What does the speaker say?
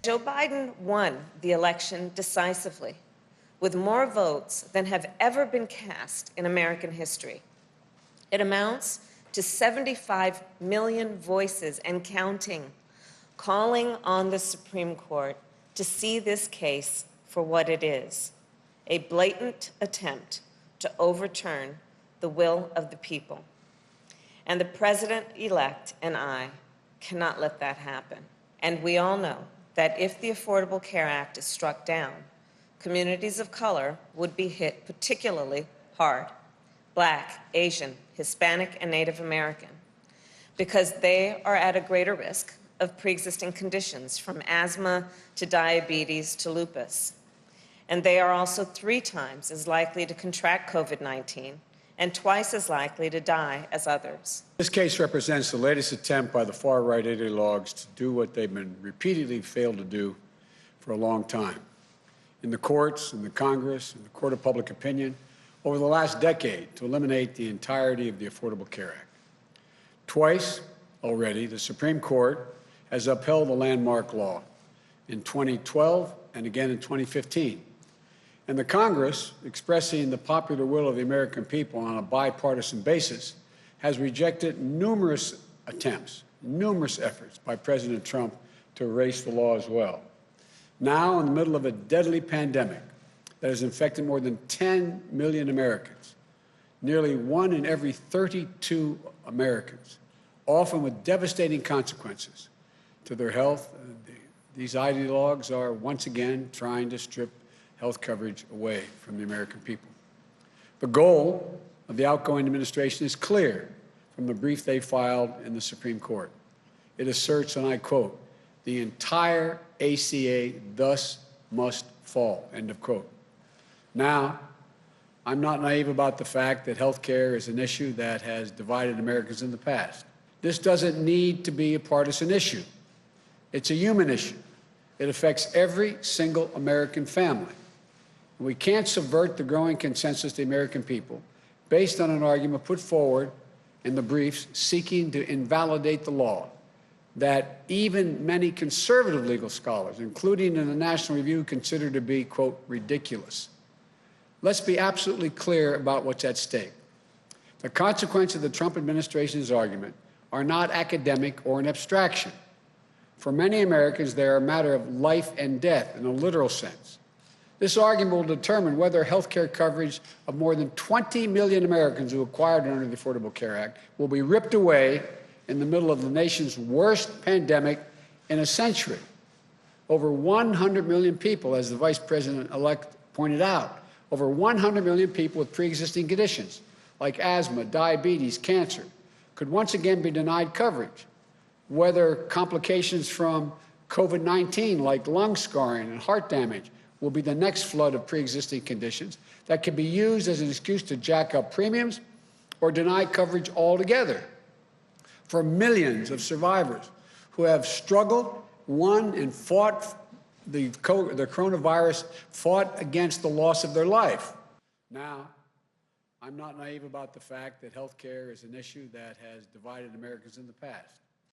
Joe Biden won the election decisively, with more votes than have ever been cast in American history. It amounts to 75 million voices and counting, calling on the Supreme Court to see this case for what it is, a blatant attempt to overturn the will of the people. And the president-elect and I cannot let that happen. And we all know that if the Affordable Care Act is struck down, communities of color would be hit particularly hard: Black, Asian, Hispanic, and Native American, because they are at a greater risk of pre-existing conditions, from asthma to diabetes to lupus. And they are also 3 times as likely to contract COVID-19 and twice as likely to die as others. This case represents the latest attempt by the far-right ideologues to do what they've been repeatedly failed to do for a long time. In the courts, in the Congress, in the court of public opinion, over the last decade, to eliminate the entirety of the Affordable Care Act. Twice already, the Supreme Court has upheld the landmark law, in 2012 and again in 2015. And the Congress, expressing the popular will of the American people on a bipartisan basis, has rejected numerous attempts, numerous efforts by President Trump to erase the law as well. Now, in the middle of a deadly pandemic that has infected more than 10 million Americans, nearly 1 in every 32 Americans, often with devastating consequences to their health, these ideologues are once again trying to strip health coverage away from the American people. The goal of the outgoing administration is clear from the brief they filed in the Supreme Court. It asserts, and I quote, "The entire ACA thus must fall," end of quote. Now, I'm not naive about the fact that health care is an issue that has divided Americans in the past. This doesn't need to be a partisan issue. It's a human issue. It affects every single American family. We can't subvert the growing consensus of the American people based on an argument put forward in the briefs seeking to invalidate the law that even many conservative legal scholars, including in the National Review, consider to be, quote, ridiculous. Let's be absolutely clear about what's at stake. The consequences of the Trump administration's argument are not academic or an abstraction. For many Americans, they are a matter of life and death in a literal sense. This argument will determine whether health care coverage of more than 20 million Americans who acquired it under the Affordable Care Act will be ripped away in the middle of the nation's worst pandemic in a century. Over 100 million people, as the Vice President-elect pointed out, over 100 million people with pre-existing conditions like asthma, diabetes, cancer, could once again be denied coverage, whether complications from COVID-19 like lung scarring and heart damage will be the next flood of pre-existing conditions that can be used as an excuse to jack up premiums or deny coverage altogether. For millions of survivors who have struggled, won, and fought the coronavirus, fought against the loss of their life. Now, I'm not naive about the fact that health care is an issue that has divided Americans in the past.